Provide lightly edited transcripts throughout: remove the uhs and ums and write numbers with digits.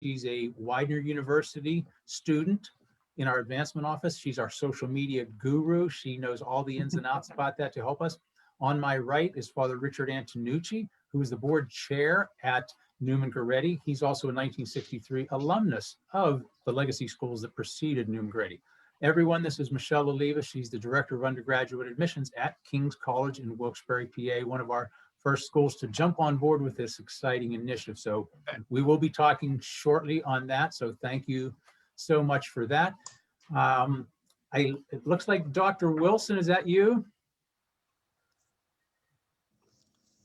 She's a Widener University student in our advancement office. She's our social media guru. She knows all the ins and outs about that to help us. On my right is Father Richard Antonucci, who is the board chair at Newman Goretti. He's also a 1963 alumnus of the legacy schools that preceded Newman Goretti. Everyone, this is Michelle Oliva. She's the director of undergraduate admissions at King's College in Wilkes-Barre, PA, one of our first schools to jump on board with this exciting initiative. So we will be talking shortly on that. So thank you so much for that. It looks like Dr. Wilson, is that you?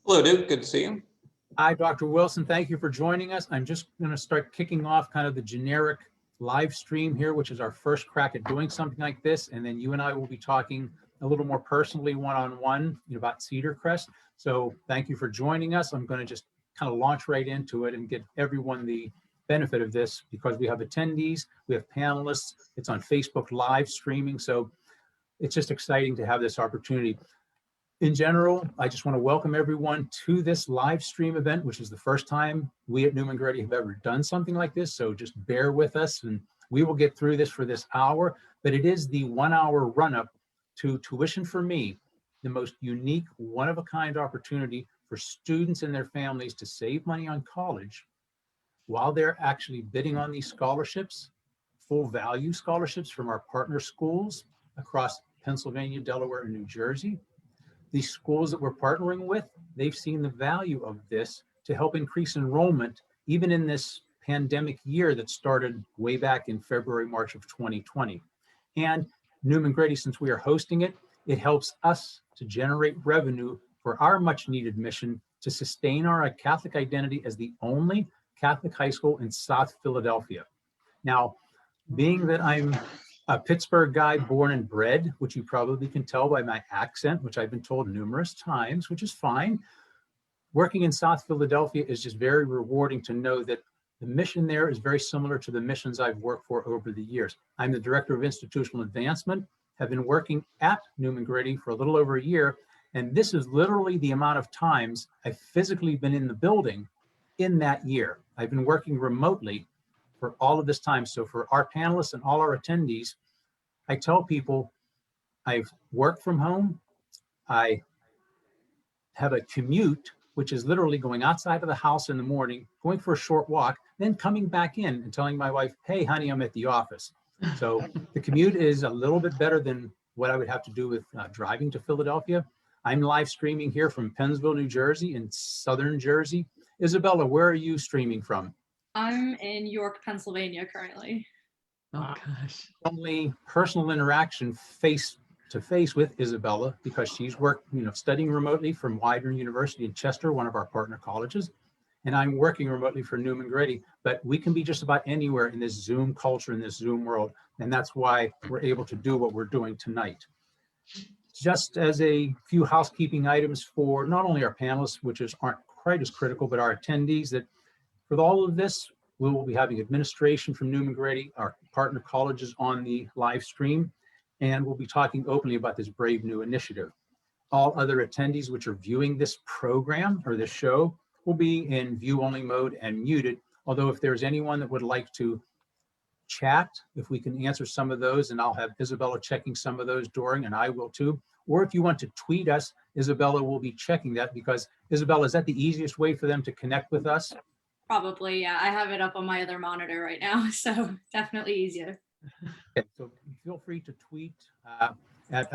Hello, Duke. Good to see you. Hi, Dr. Wilson. Thank you for joining us. I'm just going to start kicking off kind of the generic live stream here, which is our first crack at doing something like this. And then you and I will be talking a little more personally one-on-one about Cedar Crest. So thank you for joining us. I'm going to just kind of launch right into it and get everyone the benefit of this because we have attendees, we have panelists, it's on Facebook live streaming. So it's just exciting to have this opportunity. In general, I just want to welcome everyone to this live stream event, which is the first time we at Newman Goretti have ever done something like this. So just bear with us and we will get through this for this hour, but it is the 1 hour run up to Tuition4Me, the most unique, one-of-a-kind opportunity for students and their families to save money on college while they're actually bidding on these scholarships, full value scholarships from our partner schools across Pennsylvania, Delaware, and New Jersey. These schools that we're partnering with, they've seen the value of this to help increase enrollment, even in this pandemic year that started way back in February, March of 2020. And Newman Goretti, since we are hosting it, it helps us to generate revenue for our much needed mission to sustain our Catholic identity as the only Catholic high school in South Philadelphia. Now, being that I'm a Pittsburgh guy born and bred, which you probably can tell by my accent, which I've been told numerous times, which is fine. Working in South Philadelphia is just very rewarding to know that the mission there is very similar to the missions I've worked for over the years. I'm the Director of Institutional Advancement, have been working at Newman Goretti for a little over a year, and this is literally the amount of times I've physically been in the building in that year. I've been working remotely for all of this time. So for our panelists and all our attendees, I tell people I've worked from home. I have a commute, which is literally going outside of the house in the morning, going for a short walk, then coming back in and telling my wife, hey, honey, I'm at the office. So the commute is a little bit better than what I would have to do with driving to Philadelphia. I'm live streaming here from Pennsville, New Jersey in southern Jersey. Isabella, where are you streaming from? I'm in York, Pennsylvania currently. Oh gosh. Only personal interaction face to face with Isabella because she's worked, studying remotely from Widener University in Chester, one of our partner colleges, and I'm working remotely for Newman Goretti. But we can be just about anywhere in this Zoom culture, in this Zoom world, and that's why we're able to do what we're doing tonight. Just as a few housekeeping items for not only our panelists, which aren't quite as critical, but our attendees, that for all of this, we will be having administration from Newman Goretti, our partner colleges on the live stream, and we'll be talking openly about this brave new initiative. All other attendees which are viewing this program or this show will be in view-only mode and muted, although if there's anyone that would like to chat, if we can answer some of those, and I'll have Isabella checking some of those during, and I will too. Or if you want to tweet us, Isabella will be checking that because, Isabella, is that the easiest way for them to connect with us? Probably, yeah. I have it up on my other monitor right now, so definitely easier. Okay, so feel free to tweet at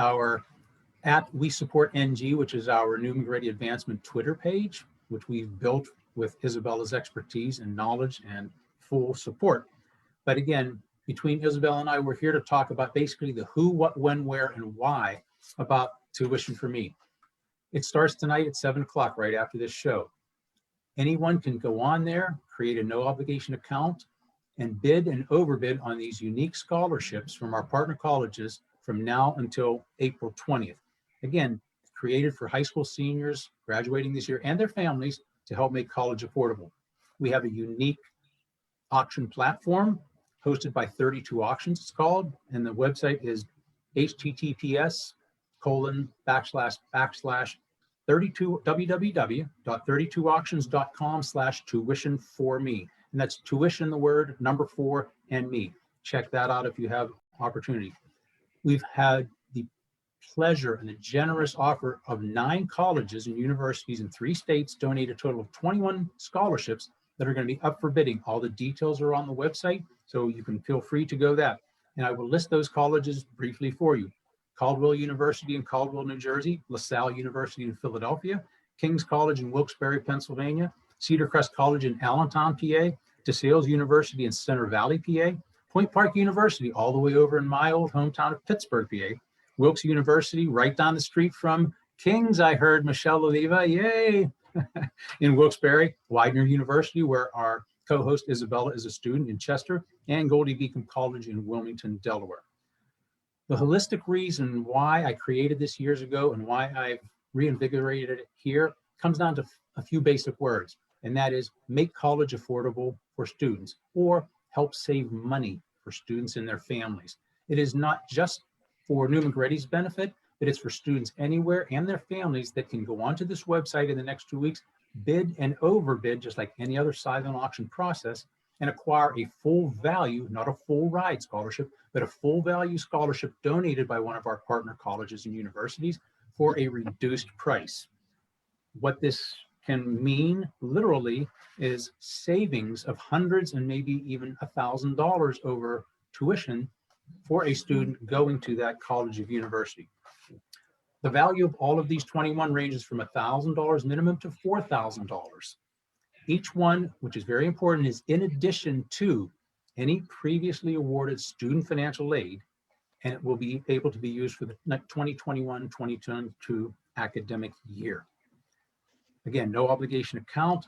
We Support NG, which is our Newman Goretti Advancement Twitter page, which we've built with Isabella's expertise and knowledge and full support. But again, between Isabella and I, we're here to talk about basically the who, what, when, where, and why about Tuition4Me. It starts tonight at 7 o'clock, right after this show. Anyone can go on there, create a no obligation account, and bid and overbid on these unique scholarships from our partner colleges from now until April 20th. Again, created for high school seniors graduating this year and their families to help make college affordable. We have a unique auction platform hosted by 32 Auctions, it's called, and the website is https://www.32auctions.com/tuition4me. And that's tuition, the word, number 4, and me. Check that out if you have opportunity. We've had the pleasure and the generous offer of 9 colleges and universities in 3 states donate a total of 21 scholarships that are going to be up for bidding. All the details are on the website, so you can feel free to go that. And I will list those colleges briefly for you. Caldwell University in Caldwell, New Jersey, LaSalle University in Philadelphia, King's College in Wilkes-Barre, Pennsylvania, Cedar Crest College in Allentown, PA, DeSales University in Center Valley, PA, Point Park University all the way over in my old hometown of Pittsburgh, PA, Wilkes University right down the street from King's, I heard, Michelle Oliva, yay, in Wilkes-Barre, Widener University, where our co-host Isabella is a student in Chester, and Goldie Beacom College in Wilmington, Delaware. The holistic reason why I created this years ago and why I've reinvigorated it here comes down to a few basic words, and that is make college affordable for students or help save money for students and their families. It is not just for Newman Gretti's benefit, but it's for students anywhere and their families that can go onto this website in the next 2 weeks, bid and overbid just like any other silent auction process, and acquire a full value, not a full ride scholarship, but a full value scholarship donated by one of our partner colleges and universities for a reduced price. What this can mean literally is savings of hundreds and maybe even $1,000 over tuition for a student going to that college or university. The value of all of these 21 ranges from $1,000 minimum to $4,000. Each one, which is very important, is in addition to any previously awarded student financial aid, and it will be able to be used for the 2021-2022 academic year. Again, no obligation account.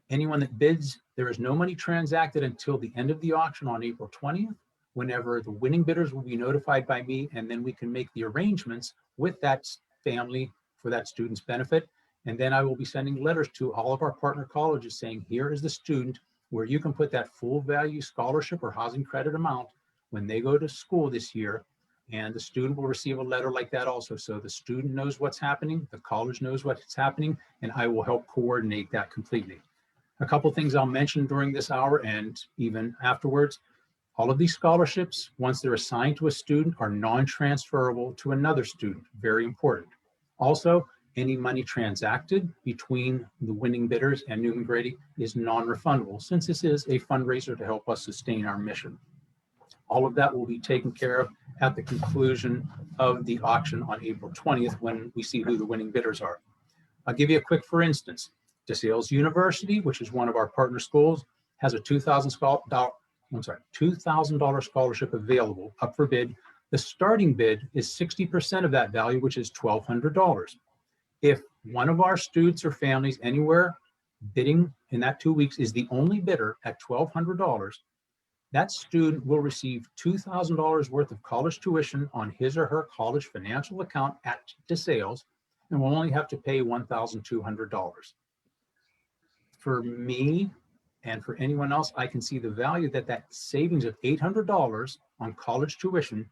Anyone that bids, there is no money transacted until the end of the auction on April 20th, whenever the winning bidders will be notified by me, and then we can make the arrangements with that family for that student's benefit. And then I will be sending letters to all of our partner colleges saying, here is the student where you can put that full value scholarship or housing credit amount when they go to school this year. And the student will receive a letter like that also. So the student knows what's happening, the college knows what's happening, and I will help coordinate that completely. A couple of things I'll mention during this hour and even afterwards. All of these scholarships, once they're assigned to a student, are non-transferable to another student. Very important. Also, any money transacted between the winning bidders and Newman Gretty is non-refundable, since this is a fundraiser to help us sustain our mission. All of that will be taken care of at the conclusion of the auction on April 20th when we see who the winning bidders are. I'll give you a quick for instance. DeSales University, which is one of our partner schools, has a $2,000 scholarship available up for bid. The starting bid is 60% of that value, which is $1,200. If one of our students or families anywhere bidding in that 2 weeks is the only bidder at $1,200, that student will receive $2,000 worth of college tuition on his or her college financial account at DeSales and will only have to pay $1,200. For me and for anyone else, I can see the value that savings of $800 on college tuition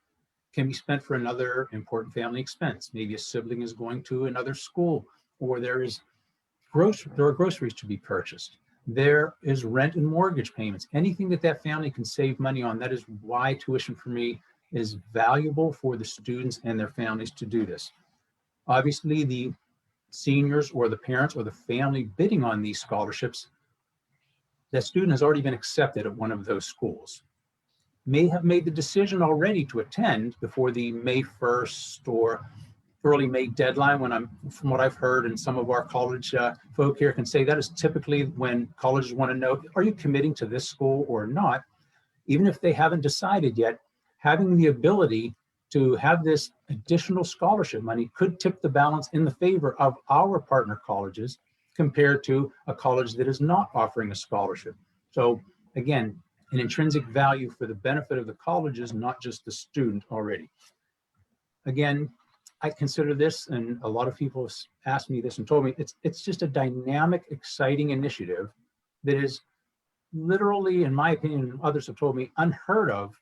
can be spent for another important family expense. Maybe a sibling is going to another school, or there are groceries to be purchased. There is rent and mortgage payments. Anything that family can save money on. That is why Tuition4Me is valuable for the students and their families to do this. Obviously, the seniors or the parents or the family bidding on these scholarships, that student has already been accepted at one of those schools, may have made the decision already to attend before the May 1st or early May deadline. From what I've heard, and some of our college folk here can say that is typically when colleges want to know, are you committing to this school or not? Even if they haven't decided yet, having the ability to have this additional scholarship money could tip the balance in the favor of our partner colleges compared to a college that is not offering a scholarship. So again, an intrinsic value for the benefit of the colleges, not just the student already. Again, I consider this, and a lot of people have asked me this and told me, it's just a dynamic, exciting initiative that is literally, in my opinion, and others have told me, unheard of,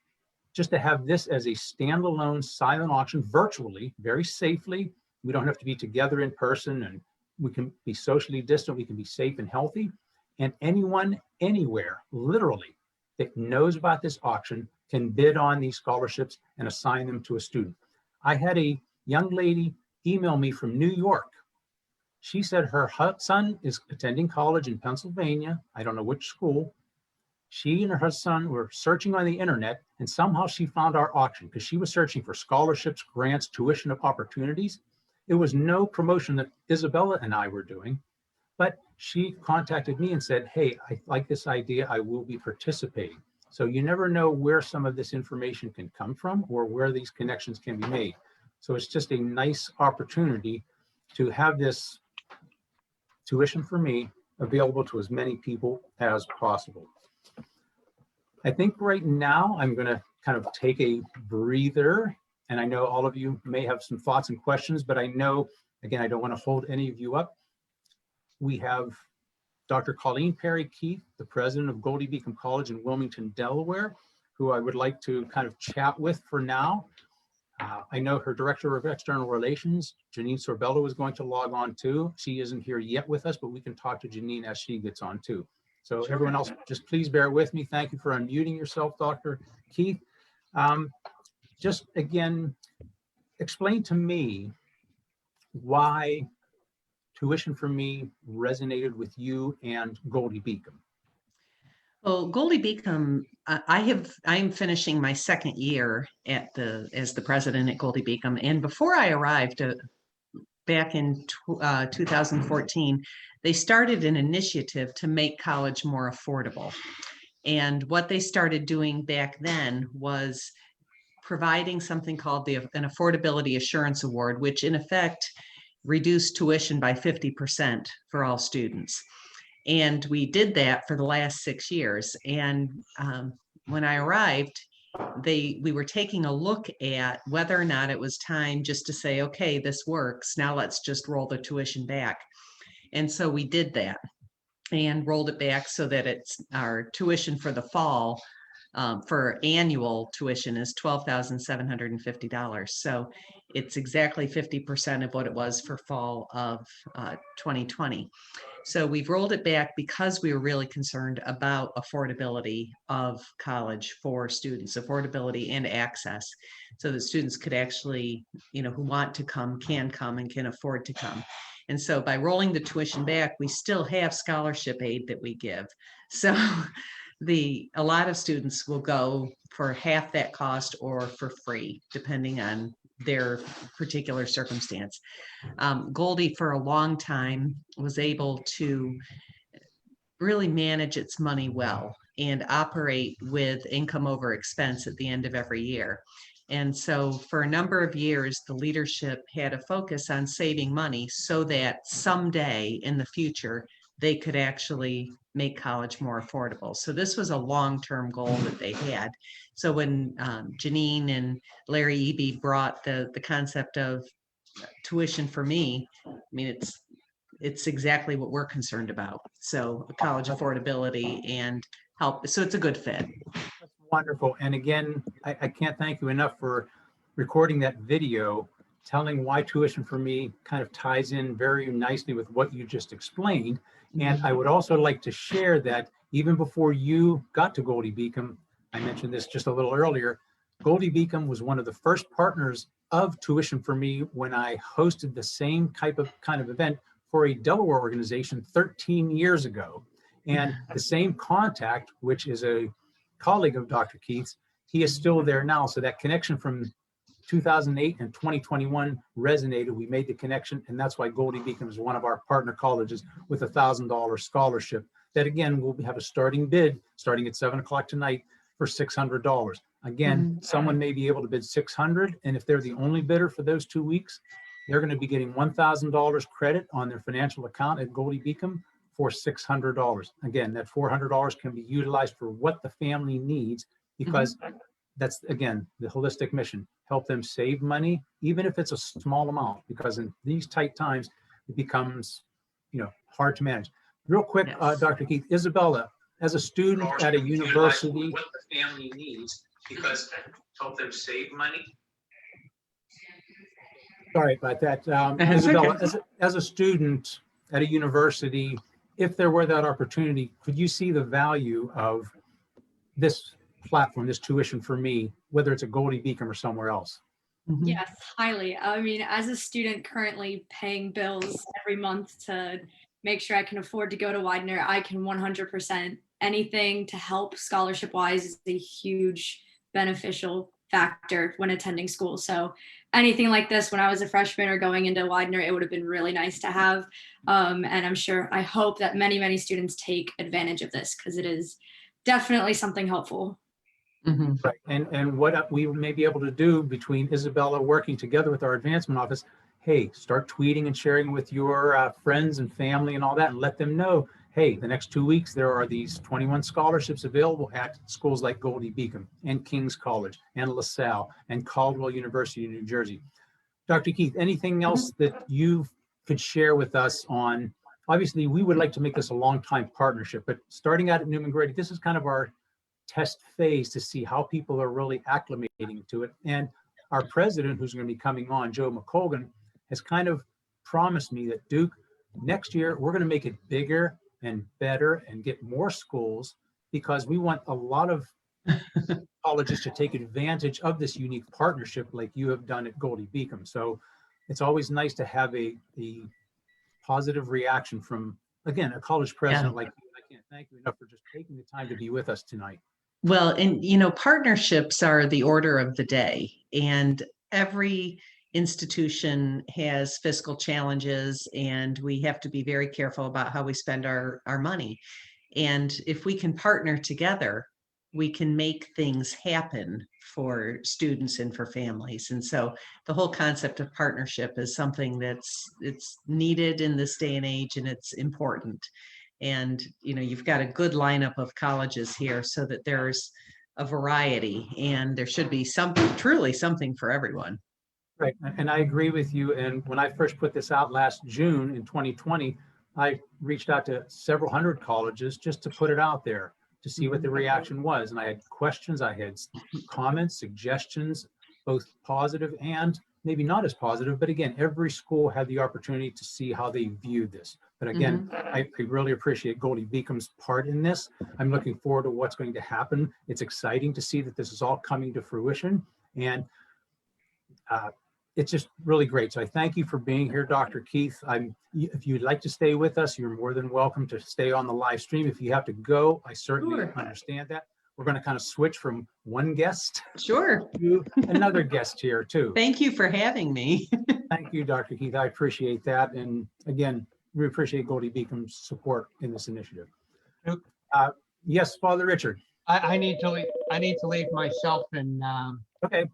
just to have this as a standalone silent auction virtually, very safely. We don't have to be together in person, and we can be socially distant, we can be safe and healthy. And anyone, anywhere, literally, that knows about this auction can bid on these scholarships and assign them to a student. I had a young lady email me from New York. She said her son is attending college in Pennsylvania. I don't know which school. She and her son were searching on the internet, and somehow she found our auction because she was searching for scholarships, grants, tuition opportunities. It was no promotion that Isabella and I were doing, but she contacted me and said, hey, I like this idea. I will be participating. So you never know where some of this information can come from or where these connections can be made. So it's just a nice opportunity to have this Tuition for Me available to as many people as possible. I think right now I'm going to kind of take a breather, and I know all of you may have some thoughts and questions, but I know, again, I don't want to hold any of you up. We have Dr. Colleen Perry-Keith, the president of Goldie Beacom College in Wilmington, Delaware, who I would like to kind of chat with for now. I know her director of external relations, Janine Sorbello, is going to log on too. She isn't here yet with us, but we can talk to Janine as she gets on too. So Sure. Everyone else, just please bear with me. Thank you for unmuting yourself, Dr. Keith. Just again, explain to me why Tuition for Me resonated with you and Goldie Beacom. Well, Goldie Beacom, I'm finishing my second year as the president at Goldie Beacom, and before I arrived back in 2014, they started an initiative to make college more affordable. And what they started doing back then was providing something called an Affordability Assurance Award, which in effect reduced tuition by 50% for all students. And we did that for the last 6 years. And when I arrived, we were taking a look at whether or not it was time just to say, okay, this works. Now let's just roll the tuition back. And so we did that and rolled it back so that it's our tuition for the fall for annual tuition is $12,750. So it's exactly 50% of what it was for fall of 2020. So we've rolled it back because we were really concerned about affordability of college for students, affordability and access, so that students could actually, who want to come and can afford to come. And so by rolling the tuition back, we still have scholarship aid that we give. So a lot of students will go for half that cost or for free, depending on their particular circumstance. Goldie for a long time was able to really manage its money well and operate with income over expense at the end of every year. And so for a number of years, the leadership had a focus on saving money so that someday in the future, they could actually make college more affordable. So this was a long-term goal that they had. So when Janine and Larry Eby brought the concept of Tuition for Me, I mean, it's exactly what we're concerned about. So college affordability and help. So it's a good fit. That's wonderful. And again, I can't thank you enough for recording that video, telling why Tuition for Me kind of ties in very nicely with what you just explained. And I would also like to share that even before you got to Goldie Beacom, I mentioned this just a little earlier, Goldie Beacom was one of the first partners of Tuition for Me when I hosted the same kind of event for a Delaware organization 13 years ago. And the same contact, which is a colleague of Dr. Keith's, he is still there now. So that connection from 2008 and 2021 resonated. We made the connection, and that's why Goldie Beacom is one of our partner colleges with a $1,000 scholarship that, again, will have a starting bid starting at 7 o'clock tonight for $600. Again, someone may be able to bid $600, and if they're the only bidder for those 2 weeks, they're going to be getting $1,000 credit on their financial account at Goldie Beacom for $600. Again, that $400 can be utilized for what the family needs, because that's, again, the holistic mission. Help them save money, even if it's a small amount, because in these tight times, it becomes, hard to manage. Real quick, Yes. Dr. Keith, Isabella, as a student at a university, what the family needs, because help them save money. Sorry about that. Isabella, Okay. as a student at a university if there were that opportunity, could you see the value of this platform, this Tuition4Me, whether it's at Goldie Beacom or somewhere else? Mhm. Yes, highly. I mean, as a student currently paying bills every month to make sure I can afford to go to Widener, I can 100% anything to help scholarship wise is a huge beneficial factor when attending school. So anything like this when I was a freshman or going into Widener, it would have been really nice to have. And I'm sure, I hope that many, many students take advantage of this because it is definitely something helpful. Mhm. Right. And what we may be able to do between Isabella working together with our advancement office, hey, start tweeting and sharing with your friends and family and all that, and let them know, hey, the next 2 weeks, there are these 21 scholarships available at schools like Goldie Beacom and King's College and LaSalle and Caldwell University in New Jersey. Dr. Keith, anything else that you could share with us on, obviously, we would like to make this a long-time partnership, but starting out at Newman Grady, this is kind of our test phase to see how people are really acclimating to it. And our president, who's going to be coming on, Joe McColgan, has kind of promised me that, Duke, next year, we're going to make it bigger and better and get more schools because we want a lot of colleges to take advantage of this unique partnership like you have done at Goldie Beacom. So it's always nice to have a positive reaction from, again, a college president like you. I can't thank you enough for just taking the time to be with us tonight. Well, and partnerships are the order of the day, and every institution has fiscal challenges, and we have to be very careful about how we spend our money. And if we can partner together, we can make things happen for students and for families. And so the whole concept of partnership is something it's needed in this day and age, and it's important. And you've got a good lineup of colleges here so that there's a variety, and there should be truly something for everyone. Right, and I agree with you. And when I first put this out last June in 2020, I reached out to several hundred colleges just to put it out there to see what the reaction was. And I had questions, I had comments, suggestions, both positive and maybe not as positive, but again, every school had the opportunity to see how they viewed this. But again, I really appreciate Goldie Beacom's part in this. I'm looking forward to what's going to happen. It's exciting to see that this is all coming to fruition. And it's just really great. So I thank you for being here, Dr. Keith. If you'd like to stay with us, you're more than welcome to stay on the live stream. If you have to go, I certainly understand that. We're going to kind of switch from one guest to another guest here too. Thank you for having me. Thank you, Dr. Keith. I appreciate that. And again, we appreciate Goldie Beacom's support in this initiative. Yes, Father Richard. I need to leave myself in Okay.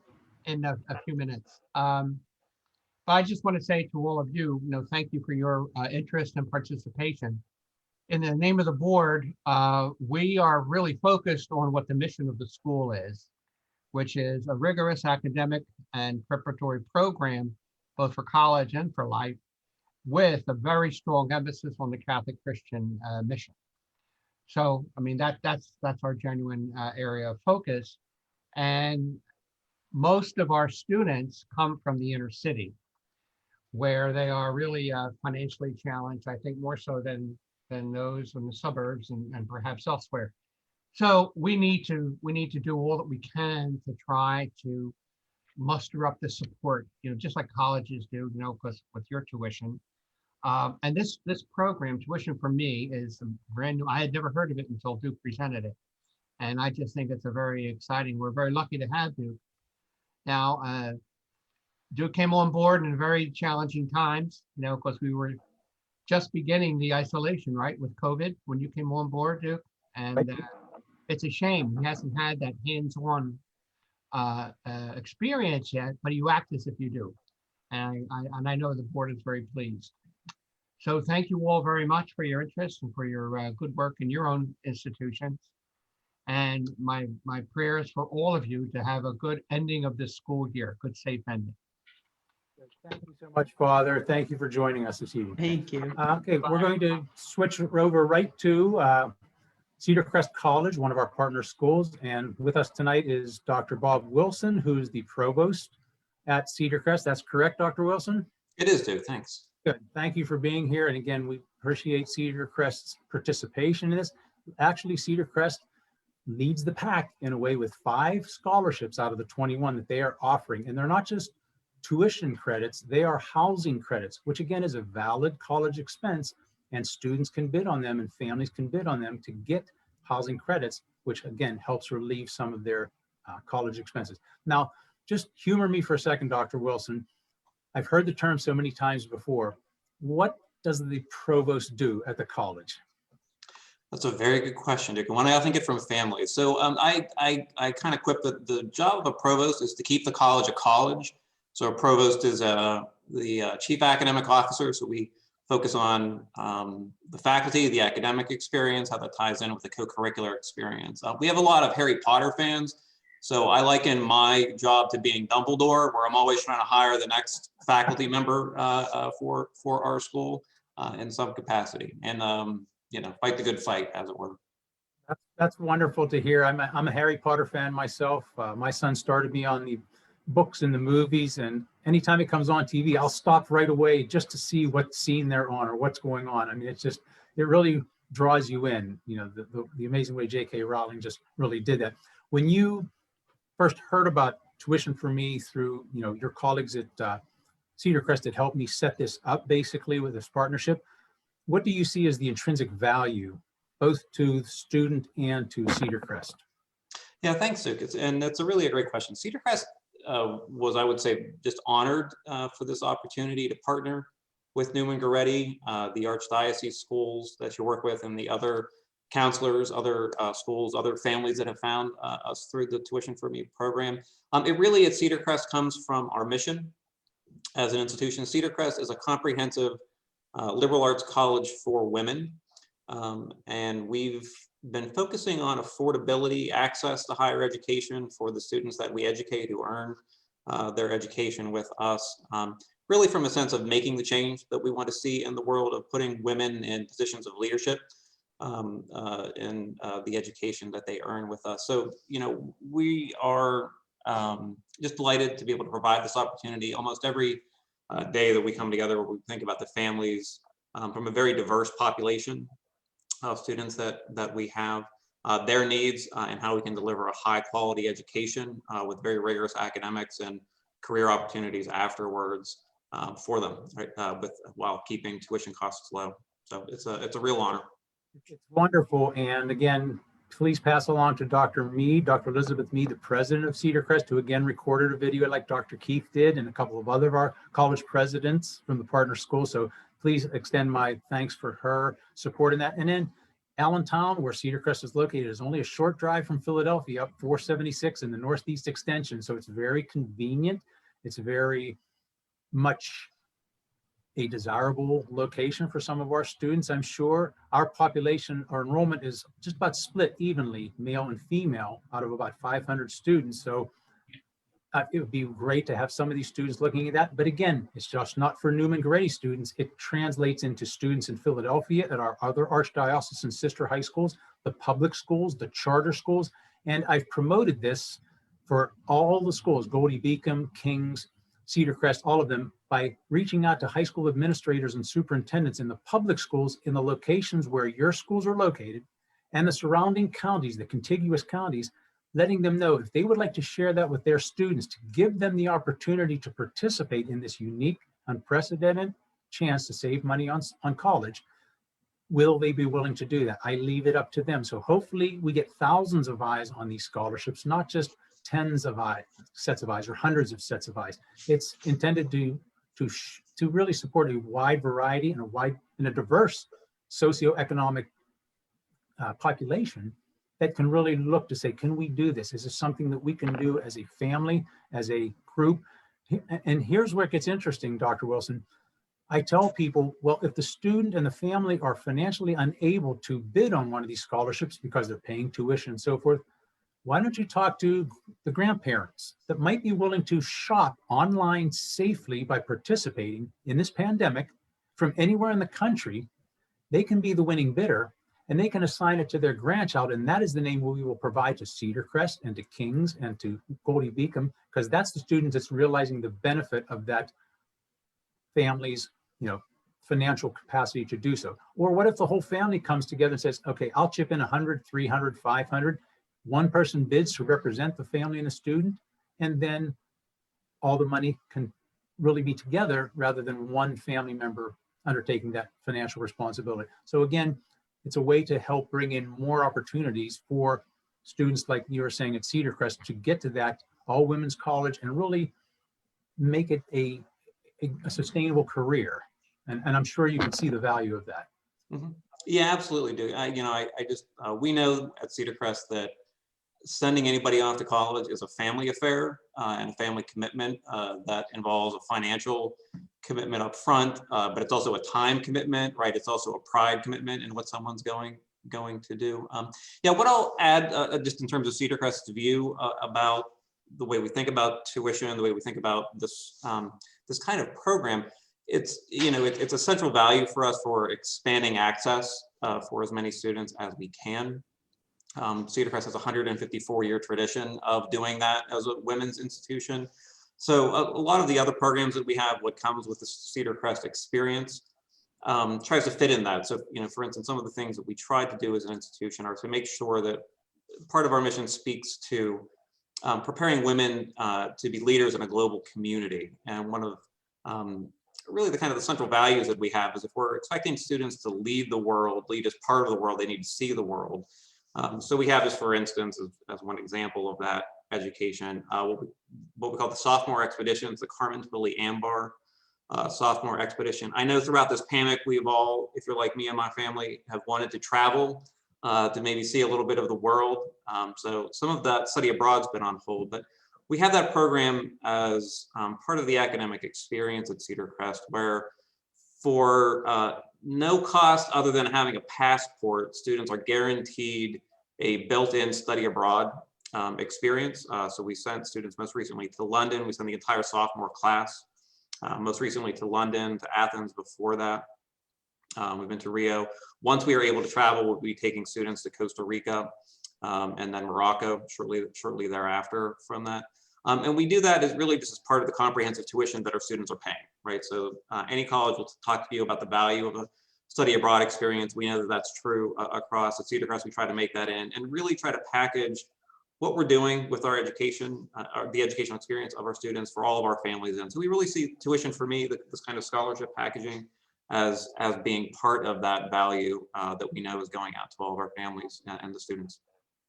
in a few minutes. But I just want to say to all of you, thank you for your interest and participation. In the name of the board, we are really focused on what the mission of the school is, which is a rigorous academic and preparatory program, both for college and for life, with a very strong emphasis on the Catholic Christian mission. So, I mean, that's our genuine area of focus. And most of our students come from the inner city, where they are really financially challenged, I think more so than those in the suburbs and perhaps elsewhere. So we need to do all that we can to try to muster up the support, just like colleges do, because with your tuition. And this program, Tuition4Me, is brand new. I had never heard of it until Duke presented it. And I just think it's a very exciting, we're very lucky to have Duke. Now, Duke came on board in very challenging times, because we were just beginning the isolation, right, with COVID when you came on board, Duke. And it's a shame he hasn't had that hands-on experience yet, but you act as if you do. And I know the board is very pleased. So thank you all very much for your interest and for your good work in your own institutions. And my prayers for all of you to have a good ending of this school year, good safe ending. Thank you so much, Father. Thank you for joining us this evening. Thank you. Okay, we're going to switch over right to Cedar Crest College, one of our partner schools. And with us tonight is Dr. Bob Wilson, who's the provost at Cedar Crest. That's correct, Dr. Wilson? It is, Duke. Thanks. Good. Thank you for being here. And again, we appreciate Cedar Crest's participation in this. Actually, Cedar Crest leads the pack in a way with 5 scholarships out of the 21 that they are offering. And they're not just tuition credits, they are housing credits, which again is a valid college expense, and students can bid on them and families can bid on them to get housing credits, which again helps relieve some of their college expenses. Now, just humor me for a second, Dr. Wilson. I've heard the term so many times before. What does the provost do at the college? That's a very good question, Dick. One I often get from families. So I kind of quip that the job of a provost is to keep the college a college. So a provost is the chief academic officer. So we focus on the faculty, the academic experience, how that ties in with the co-curricular experience. We have a lot of Harry Potter fans. So I liken my job to being Dumbledore, where I'm always trying to hire the next faculty member for our school in some capacity, and fight the good fight, as it were. That's wonderful to hear. I'm a Harry Potter fan myself. My son started me on the books and the movies, and anytime it comes on TV, I'll stop right away just to see what scene they're on or what's going on. I mean, it really draws you in. The amazing way J.K. Rowling just really did that. When you first heard about Tuition4Me through your colleagues at Cedar Crest that helped me set this up basically with this partnership, what do you see as the intrinsic value both to the student and to Cedar Crest? Yeah, thanks, Luke. And that's a great question. Cedar Crest was, I would say, just honored for this opportunity to partner with Newman Goretti, the Archdiocese schools that you work with, and the other counselors, other schools, other families that have found us through the Tuition4Me program. It really, at Cedar Crest, comes from our mission as an institution. Cedar Crest is a comprehensive liberal arts college for women. And we've been focusing on affordability, access to higher education for the students that we educate who earn their education with us, really from a sense of making the change that we want to see in the world, of putting women in positions of leadership in the education that they earn with us. So, we are just delighted to be able to provide this opportunity almost every day that we come together, where we think about the families from a very diverse population of students that we have, their needs, and how we can deliver a high quality education with very rigorous academics and career opportunities afterwards for them, right? While keeping tuition costs low. So it's a real honor. It's wonderful. And again, please pass along to Dr. Mead, Dr. Elizabeth Mead, the president of Cedar Crest, who again recorded a video like Dr. Keith did, and a couple of other of our college presidents from the partner school. So please extend my thanks for her support in that. And then Allentown, where Cedar Crest is located, is only a short drive from Philadelphia, up 476 in the Northeast Extension. So it's very convenient. It's very much a desirable location for some of our students. I'm sure our population, our enrollment is just about split evenly, male and female, out of about 500 students. So it would be great to have some of these students looking at that. But again, it's just not for Newman Goretti students. It translates into students in Philadelphia at our other archdiocesan sister high schools, the public schools, the charter schools. And I've promoted this for all the schools, Goldie, Beacom, Kings, Cedar Crest, all of them, by reaching out to high school administrators and superintendents in the public schools in the locations where your schools are located, and the surrounding counties, the contiguous counties, letting them know if they would like to share that with their students, to give them the opportunity to participate in this unique, unprecedented chance to save money on college. Will they be willing to do that? I leave it up to them. So hopefully we get thousands of eyes on these scholarships, not just tens of sets of eyes or hundreds of sets of eyes. It's intended to really support a wide variety and a diverse socioeconomic population that can really look to say, can we do this? Is this something that we can do as a family, as a group? And here's where it gets interesting, Dr. Wilson. I tell people, well, if the student and the family are financially unable to bid on one of these scholarships because they're paying tuition and so forth, why don't you talk to the grandparents that might be willing to shop online safely by participating in this pandemic from anywhere in the country? They can be the winning bidder, and they can assign it to their grandchild, and that is the name we will provide to Cedar Crest and to Kings and to Goldie Beacom, because that's the student that's realizing the benefit of that family's financial capacity to do so? Or what if the whole family comes together and says, okay, I'll chip in 100, 300, 500. One person bids to represent the family and the student, and then all the money can really be together rather than one family member undertaking that financial responsibility. So again, it's a way to help bring in more opportunities for students like you were saying at Cedar Crest to get to that all women's college and really make it a sustainable career. And I'm sure you can see the value of that. Mhm. Yeah, absolutely, do. We know at Cedar Crest that sending anybody off to college is a family affair and a family commitment that involves a financial commitment up front, but it's also a time commitment, right? It's also a pride commitment in what someone's going to do. Yeah, what I'll add just in terms of Cedar Crest's view about the way we think about tuition, the way we think about this this kind of program, it's a central value for us for expanding access for as many students as we can. Cedar Crest has a 154-year tradition of doing that as a women's institution. So a lot of the other programs that we have, what comes with the Cedar Crest experience, tries to fit in that. So, for instance, some of the things that we try to do as an institution are to make sure that part of our mission speaks to preparing women to be leaders in a global community. And one of really the kind of the central values that we have is if we're expecting students to lead the world, lead as part of the world, they need to see the world. So we have, just for instance, as one example of that education, what we call the Sophomore Expeditions, the Carmen-Billy Ambar Sophomore Expedition. I know throughout this pandemic, we've all, if you're like me and my family, have wanted to travel to maybe see a little bit of the world. So some of that study abroad's been on hold, but we have that program as part of the academic experience at Cedar Crest, where for no cost other than having a passport, students are guaranteed a built-in study abroad experience. So we sent students most recently to London. We sent the entire sophomore class most recently to London, to Athens before that. We've been to Rio. Once we are able to travel, we'll be taking students to Costa Rica and then Morocco shortly thereafter from that. And we do that as really just as part of the comprehensive tuition that our students are paying, right? So any college will talk to you about the value of a study abroad experience. We know that that's true across at Cedar Crest. We try to make that in and really try to package what we're doing with our education, the educational experience of our students for all of our families. And so we really see Tuition4Me, this kind of scholarship packaging, as being part of that value that we know is going out to all of our families and the students.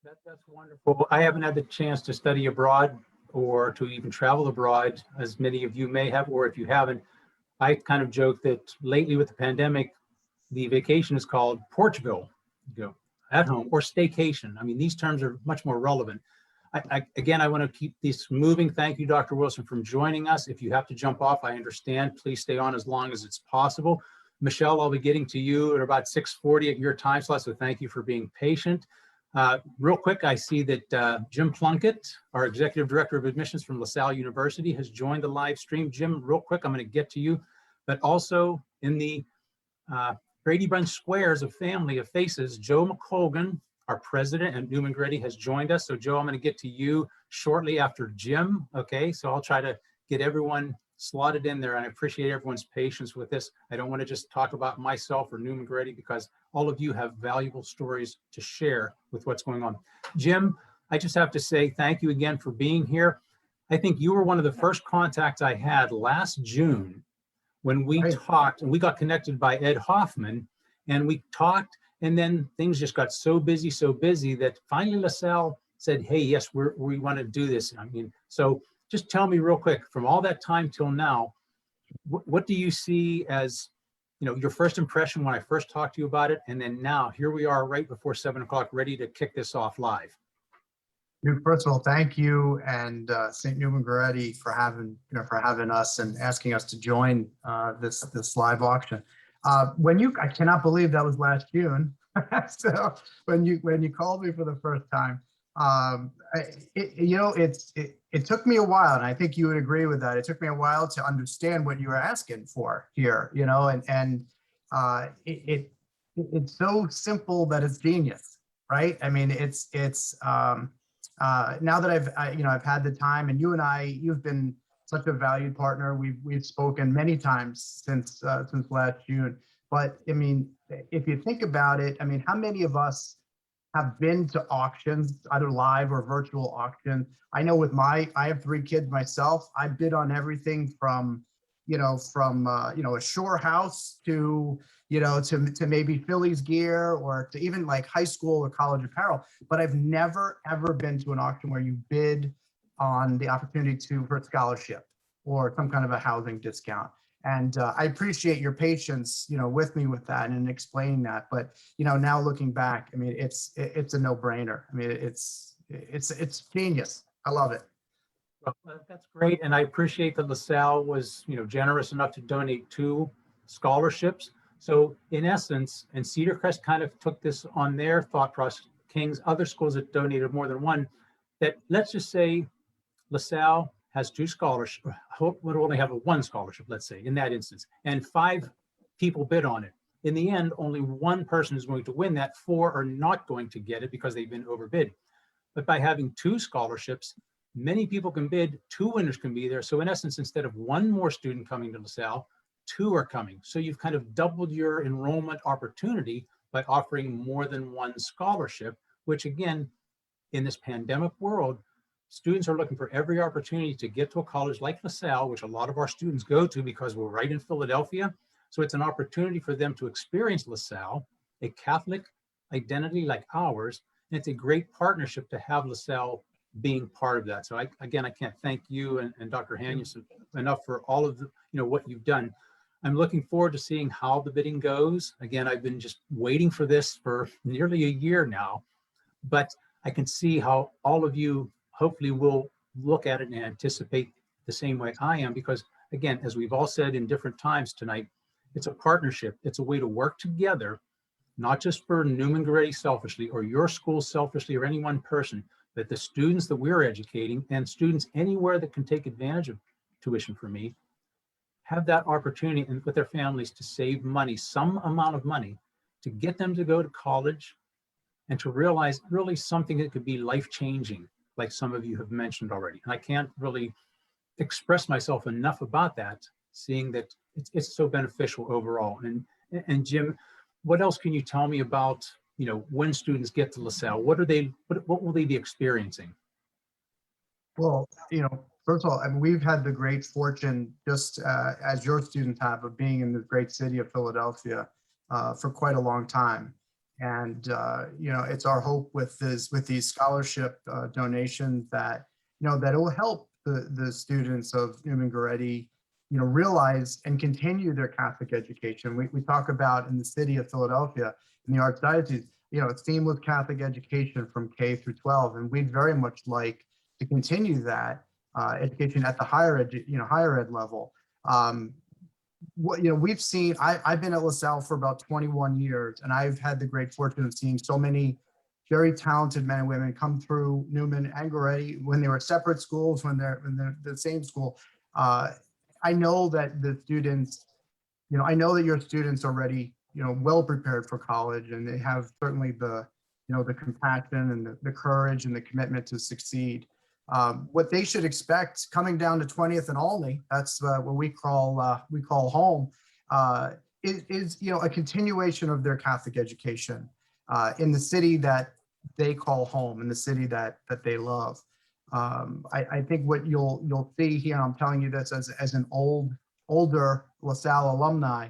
That's wonderful. I haven't had the chance to study abroad or to even travel abroad, as many of you may have, or if you haven't. I kind of joke that lately with the pandemic, the vacation is called Portugal, at home, or staycation. I mean, these terms are much more relevant. Again, I want to keep this moving. Thank you, Dr. Wilson, for joining us. If you have to jump off, I understand. Please stay on as long as it's possible. Michelle, I'll be getting to you at about 6:40 at your time slot, so thank you for being patient. Real quick, I see that Jim Plunkett, our Executive Director of Admissions from LaSalle University, has joined the live stream. Jim, real quick, I'm going to get to you, but also in the Brady Bunch Squares of Family of Faces, Joe McColgan, our president at Newman Grady, has joined us. So Joe, I'm going to get to you shortly after Jim. Okay, so I'll try to get everyone slotted in there, and I appreciate everyone's patience with this. I don't want to just talk about myself or Newman Grady, because all of you have valuable stories to share with what's going on. Jim, I just have to say thank you again for being here. I think you were one of the first contacts I had last June when we talked, and we got connected by Ed Hoffman, and we talked, and then things just got so busy that finally LaSalle said, hey, yes, we want to do this. I mean, so just tell me real quick, from all that time till now, what do you see as, your first impression when I first talked to you about it, and then now here we are right before 7 o'clock, ready to kick this off live. First of all, thank you and St. Newman Goretti for having us and asking us to join this live auction. I cannot believe that was last June. So when you called me for the first time, it took me a while, and I think you would agree with that. It took me a while to understand what you were asking for here, and it's so simple that it's genius, right? I mean, it's now that I've had the time, and you've been such a valued partner. We've spoken many times since last June. But I mean, if you think about it, I mean, how many of us have been to auctions, either live or virtual auctions? I know with I have 3 kids myself. I bid on everything from, a shore house to, to maybe Phillies gear, or to even like high school or college apparel. But I've never, ever been to an auction where you bid on the opportunity for a scholarship or some kind of a housing discount. And I appreciate your patience, with me with that and explaining that. But, now looking back, I mean, it's a no-brainer. I mean, it's genius. I love it. Well, that's great. And I appreciate that LaSalle was, generous enough to donate 2 scholarships. So in essence, and Cedar Crest kind of took this on their thought process, King's, other schools that donated more than 1, that let's just say LaSalle has 2 scholarships, would only have 1 scholarship, let's say, in that instance, and 5 people bid on it. In the end, only 1 person is going to win that. 4 are not going to get it because they've been overbid. But by having 2 scholarships, many people can bid, 2 winners can be there. So in essence, instead of 1 more student coming to LaSalle, 2 are coming. So you've kind of doubled your enrollment opportunity by offering more than 1 scholarship, which again, in this pandemic world, students are looking for every opportunity to get to a college like LaSalle, which a lot of our students go to because we're right in Philadelphia. So it's an opportunity for them to experience LaSalle, a Catholic identity like ours. And it's a great partnership to have LaSalle being part of that. So I can't thank you and Dr. Hanius enough for all of the, what you've done. I'm looking forward to seeing how the bidding goes. Again, I've been just waiting for this for nearly a year now, but I can see how all of you hopefully will look at it and anticipate the same way I am, because again, as we've all said in different times tonight, it's a partnership. It's a way to work together, not just for Newman Goretti selfishly or your school selfishly or any one person, but the students that we're educating and students anywhere that can take advantage of Tuition4Me have that opportunity and with their families to save money, some amount of money, to get them to go to college and to realize really something that could be life-changing, like some of you have mentioned already. And I can't really express myself enough about that, seeing that it's so beneficial overall. And Jim, what else can you tell me about, when students get to LaSalle, what will they be experiencing? Well, first of all, I mean, we've had the great fortune, just as your students have, of being in the great city of Philadelphia for quite a long time. And, it's our hope with these scholarship donations that, that it will help the students of Newman Goretti, realize and continue their Catholic education. We talk about in the city of Philadelphia, in the Archdiocese, seamless Catholic education from K through 12. And we'd very much like to continue that education at the higher ed level. We've seen, I've been at LaSalle for about 21 years, and I've had the great fortune of seeing so many very talented men and women come through Newman and Goretti when they were separate schools, when they're the same school. I know that the students, I know that your students are already, well prepared for college, and they have certainly the compassion and the courage and the commitment to succeed. What they should expect coming down to 20th and Olney, that's what we call home, is a continuation of their Catholic education in the city that they call home, in the city that they love. I think what you'll see here, and I'm telling you this as an older LaSalle alumni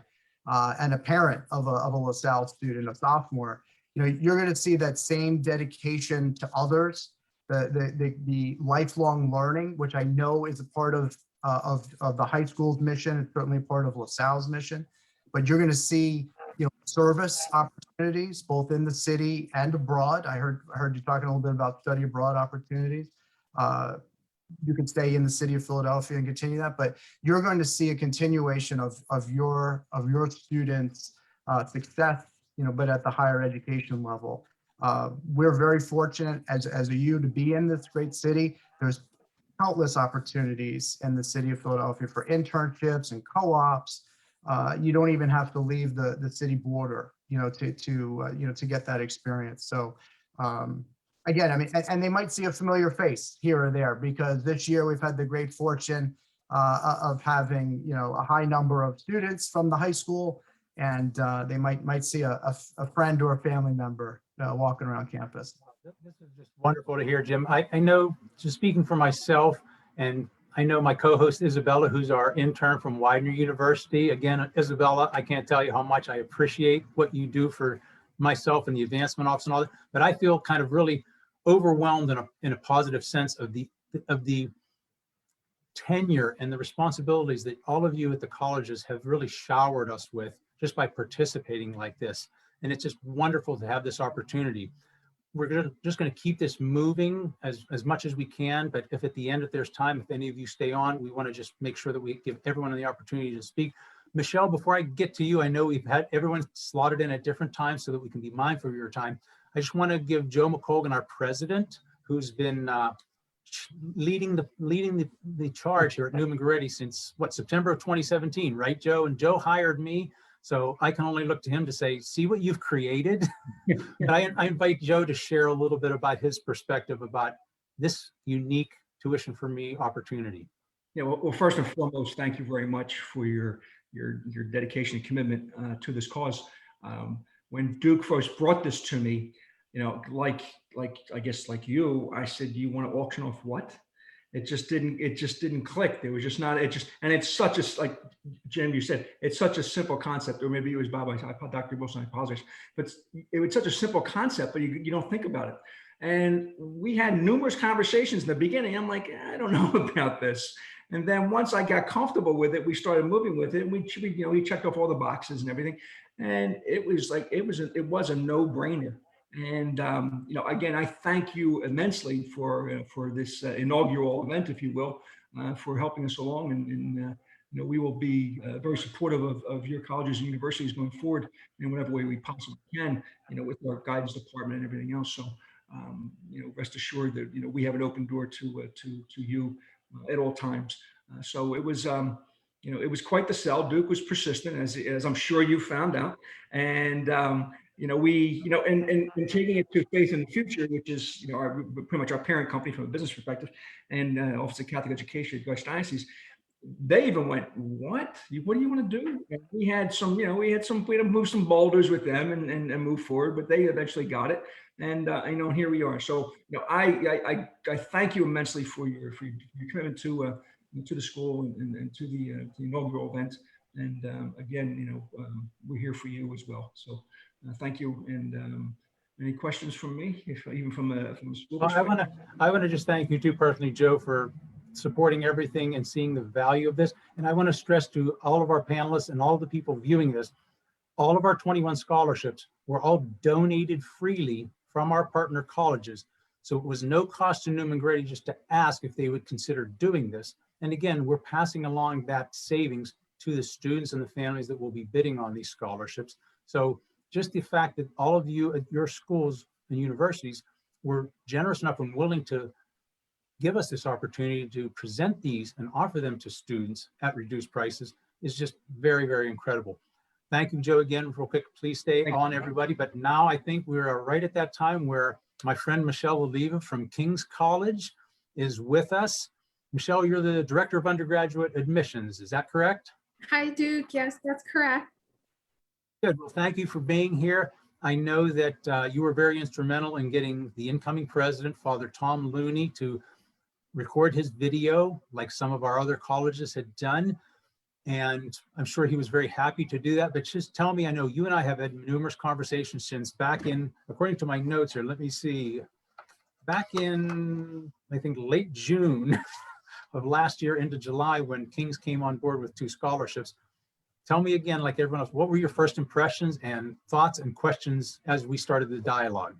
and a parent of a LaSalle student, a sophomore, you're going to see that same dedication to others, the lifelong learning, which I know is a part of the high school's mission. It's certainly part of LaSalle's mission, but you're going to see service opportunities both in the city and abroad. I heard you talking a little bit about study abroad opportunities. You could stay in the city of Philadelphia and continue that, but you're going to see a continuation of your students' success, but at the higher education level. We're very fortunate as a U to be in this great city. There's countless opportunities in the city of Philadelphia for internships and co-ops. You don't even have to leave the city border, to get that experience. So again, I mean, and they might see a familiar face here or there, because this year we've had the great fortune of having, a high number of students from the high school, and they might see a friend or a family member walking around campus. This is just wonderful to hear, Jim. I know, just speaking for myself, and I know my co-host Isabella, who's our intern from Widener University. Again, Isabella, I can't tell you how much I appreciate what you do for myself and the advancement office and all that, but I feel kind of really overwhelmed in a positive sense of the tenure and the responsibilities that all of you at the colleges have really showered us with just by participating like this. And it's just wonderful to have this opportunity. We're just going to keep this moving as much as we can, but if at the end, if there's time, if any of you stay on, we want to just make sure that we give everyone the opportunity to speak. Michelle, before I get to you, I know we've had everyone slotted in at different times so that we can be mindful of your time. I just want to give Joe McColgan, our president, who's been leading the charge here at Newman-Goretti since what, September of 2017, right, Joe? And Joe hired me, so I can only look to him to say, see what you've created. But I invite Joe to share a little bit about his perspective about this unique Tuition4Me opportunity. Yeah, well, first and foremost, thank you very much for your dedication and commitment to this cause. When Duke first brought this to me, like I guess like you, I said, do you want to auction off what? It just didn't click. There was just not, and it's such a, like Jim, you said, it's such a simple concept, or maybe it was Bob, Dr. Wilson, I apologize, but it was such a simple concept, but you don't think about it. And we had numerous conversations in the beginning. I'm like, I don't know about this. And then once I got comfortable with it, we started moving with it. And we checked off all the boxes and everything. And it was like, it was a no-brainer. And, again, I thank you immensely for this inaugural event, if you will, for helping us along. And we will be very supportive of your colleges and universities going forward in whatever way we possibly can, with our guidance department and everything else. So, rest assured that, we have an open door to you at all times. So it was, it was quite the sell. Duke was persistent, as I'm sure you found out. And, we, and taking it to Faith in the Future, which is, pretty much our parent company from a business perspective, and Office of Catholic Education at Archdiocese, they even went, what do you want to do? And we had we had to move some boulders with them and move forward, but they eventually got it. And, here we are. So, I thank you immensely for your commitment to the school and to the inaugural event. And again, we're here for you as well. So thank you. And any questions from me, even from a school perspective? I want to just thank you too personally, Joe, for supporting everything and seeing the value of this. And I want to stress to all of our panelists and all the people viewing this, all of our 21 scholarships were all donated freely from our partner colleges. So it was no cost to Newman-Goretti just to ask if they would consider doing this. And again, we're passing along that savings to the students and the families that will be bidding on these scholarships. So just the fact that all of you at your schools and universities were generous enough and willing to give us this opportunity to present these and offer them to students at reduced prices is just very, very incredible. Thank you, Joe, again, real quick. Please stay on, everybody. But now I think we're right at that time where my friend Michelle Oliva from King's College is with us. Michelle, you're the Director of Undergraduate Admissions. Is that correct? Hi, Duke. Yes, that's correct. Good. Well, thank you for being here. I know that you were very instrumental in getting the incoming president, Father Tom Looney, to record his video like some of our other colleges had done. And I'm sure he was very happy to do that. But just tell me, I know you and I have had numerous conversations since back in, according to my notes here, let me see, back in, I think, late June of last year into July when King's came on board with 2 scholarships. Tell me again, like everyone else, what were your first impressions and thoughts and questions as we started the dialogue?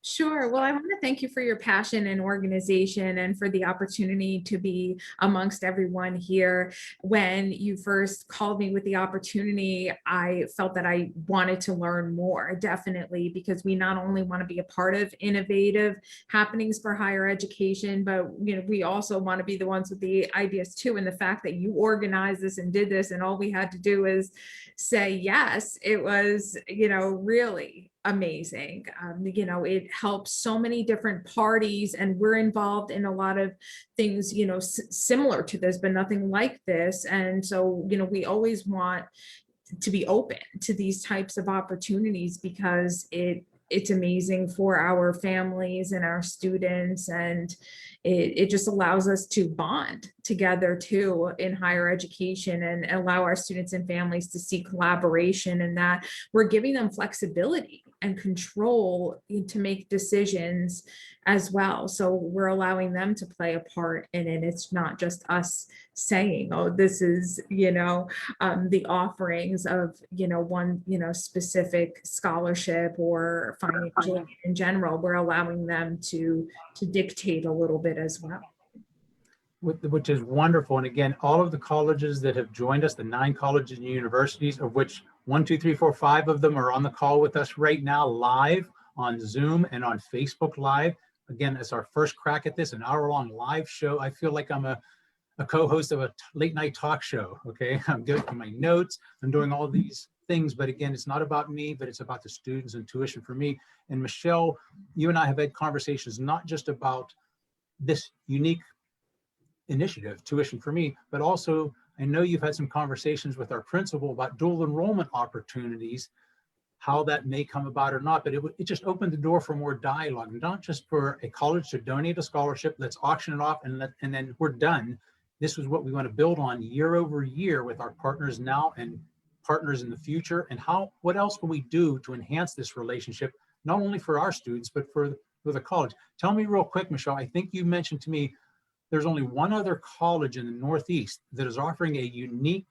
Sure. Well, I want to thank you for your passion and organization and for the opportunity to be amongst everyone here. When you first called me with the opportunity, I felt that I wanted to learn more, definitely, because we not only want to be a part of innovative happenings for higher education, but we also want to be the ones with the ideas too. And the fact that you organized this and did this, and all we had to do is say yes, it was, really amazing. You know, it helps so many different parties, and we're involved in a lot of things, you know, similar to this, but nothing like this. And so, you know, we always want to be open to these types of opportunities because it's amazing for our families and our students, and it just allows us to bond together too in higher education and allow our students and families to see collaboration, and that we're giving them flexibility and control to make decisions as well. So we're allowing them to play a part in it. It's not just us saying, oh, this is, you know, the offerings of, you know, one, you know, specific scholarship or financial aid in general. We're allowing them to dictate a little bit as well. Which is wonderful. And again, all of the colleges that have joined us, the 9 colleges and universities, of which 1, 2, 3, 4, 5 of them are on the call with us right now, live on Zoom and on Facebook Live. Again, it's our first crack at this, an hour-long live show. I feel like I'm a co-host of a late night talk show. Okay, I'm doing my notes, I'm doing all these things, but again, it's not about me, but it's about the students and Tuition4Me. And Michelle, you and I have had conversations not just about this unique initiative, Tuition4Me, but also I know you've had some conversations with our principal about dual enrollment opportunities, how that may come about or not, but it just opened the door for more dialogue, not just for a college to donate a scholarship, let's auction it off and then we're done. This is what we want to build on year over year with our partners now and partners in the future, and what else can we do to enhance this relationship, not only for our students, but for the college. Tell me real quick, Michelle, I think you mentioned to me there's only one other college in the Northeast that is offering a unique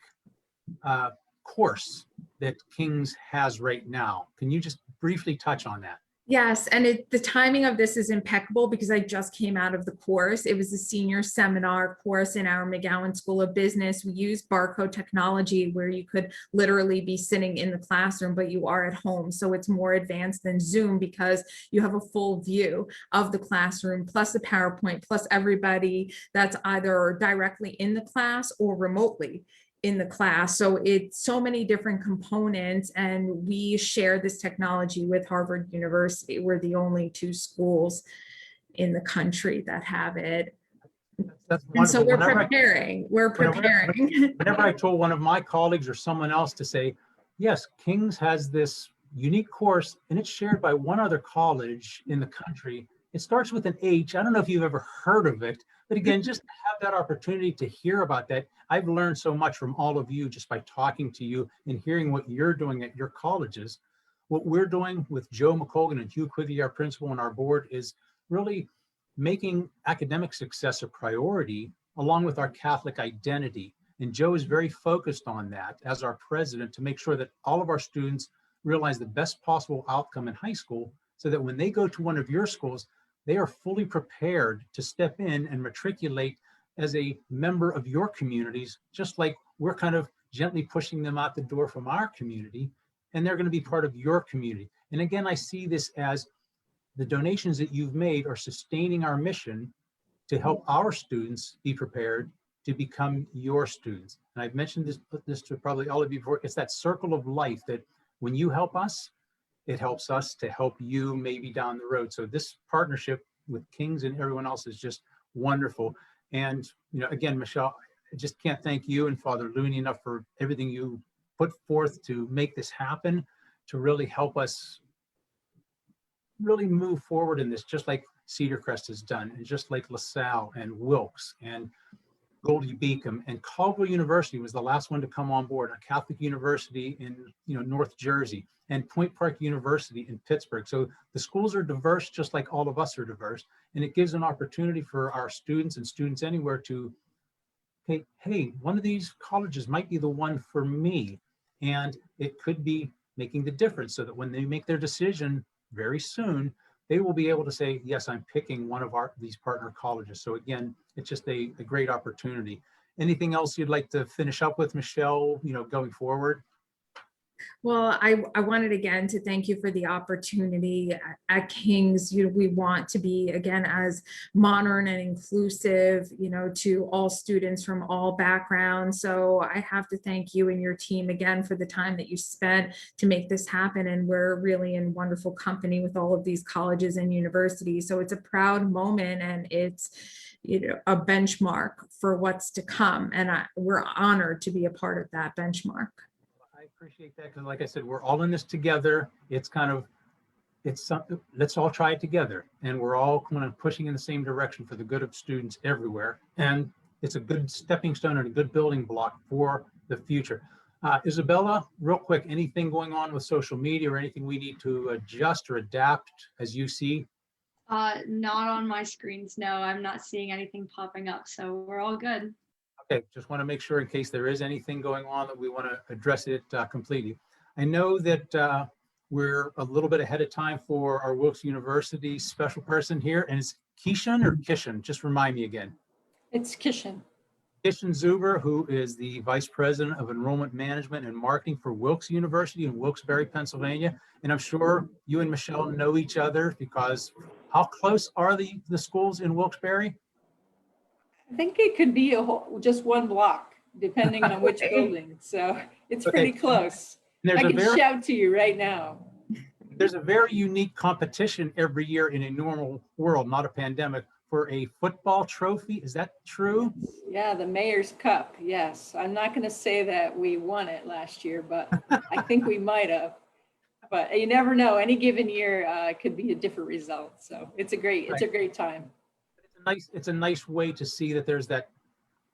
course that King's has right now. Can you just briefly touch on that? Yes, and the timing of this is impeccable because I just came out of the course. It was a senior seminar course in our McGowan School of Business. We used barcode technology where you could literally be sitting in the classroom, but you are at home. So it's more advanced than Zoom because you have a full view of the classroom, plus the PowerPoint, plus everybody that's either directly in the class or remotely in the class. So it's so many different components, and we share this technology with Harvard University. We're the only 2 schools in the country that have it. That's And so wonderful. we're preparing. Whenever I told one of my colleagues or someone else to say, yes, King's has this unique course and it's shared by one other college in the country. It starts with an H. I don't know if you've ever heard of it, but again, just to have that opportunity to hear about that. I've learned so much from all of you just by talking to you and hearing what you're doing at your colleges. What we're doing with Joe McColgan and Hugh Quigley, our principal and our board, is really making academic success a priority along with our Catholic identity. And Joe is very focused on that as our president to make sure that all of our students realize the best possible outcome in high school so that when they go to one of your schools, they are fully prepared to step in and matriculate as a member of your communities, just like we're kind of gently pushing them out the door from our community, and they're going to be part of your community. And again, I see this as the donations that you've made are sustaining our mission to help our students be prepared to become your students. And I've mentioned this to probably all of you before. It's that circle of life that when you help us, it helps us to help you maybe down the road. So this partnership with King's and everyone else is just wonderful. And, you know, again, Michelle, I just can't thank you and Father Looney enough for everything you put forth to make this happen, to really help us really move forward in this, just like Cedar Crest has done, and just like LaSalle and Wilkes and Goldie Beacom, and Caldwell University was the last one to come on board, a Catholic university in North Jersey, and Point Park University in Pittsburgh. So the schools are diverse, just like all of us are diverse, and it gives an opportunity for our students and students anywhere to, hey, one of these colleges might be the one for me, and it could be making the difference so that when they make their decision very soon, they will be able to say, yes, I'm picking one of these partner colleges. So again, it's just a great opportunity. Anything else you'd like to finish up with, Michelle, going forward? Well, I wanted again to thank you for the opportunity at King's. We want to be again as modern and inclusive, to all students from all backgrounds. So I have to thank you and your team again for the time that you spent to make this happen. And we're really in wonderful company with all of these colleges and universities. So it's a proud moment, and it's a benchmark for what's to come. And we're honored to be a part of that benchmark. I appreciate that, because like I said, we're all in this together. It's something, let's all try it together. And we're all kind of pushing in the same direction for the good of students everywhere. And it's a good stepping stone and a good building block for the future. Isabella, real quick, anything going on with social media or anything we need to adjust or adapt as you see? Not on my screens. No, I'm not seeing anything popping up. So we're all good. Okay, just want to make sure in case there is anything going on that we want to address it completely. I know that we're a little bit ahead of time for our Wilkes University special person here, and it's Kishan or Kishan? Just remind me again. It's Kishan. Kishan Zuber, who is the Vice President of Enrollment Management and Marketing for Wilkes University in Wilkes-Barre, Pennsylvania. And I'm sure you and Michelle know each other, because how close are the schools in Wilkes-Barre? I think it could be just one block, depending on which building. So it's pretty close. I can shout to you right now. There's a very unique competition every year in a normal world, not a pandemic, for a football trophy. Is that true? Yeah, the Mayor's Cup. Yes. I'm not going to say that we won it last year, but I think we might have. But you never know. Any given year could be a different result. So it's a great time. It's a nice way to see that there's that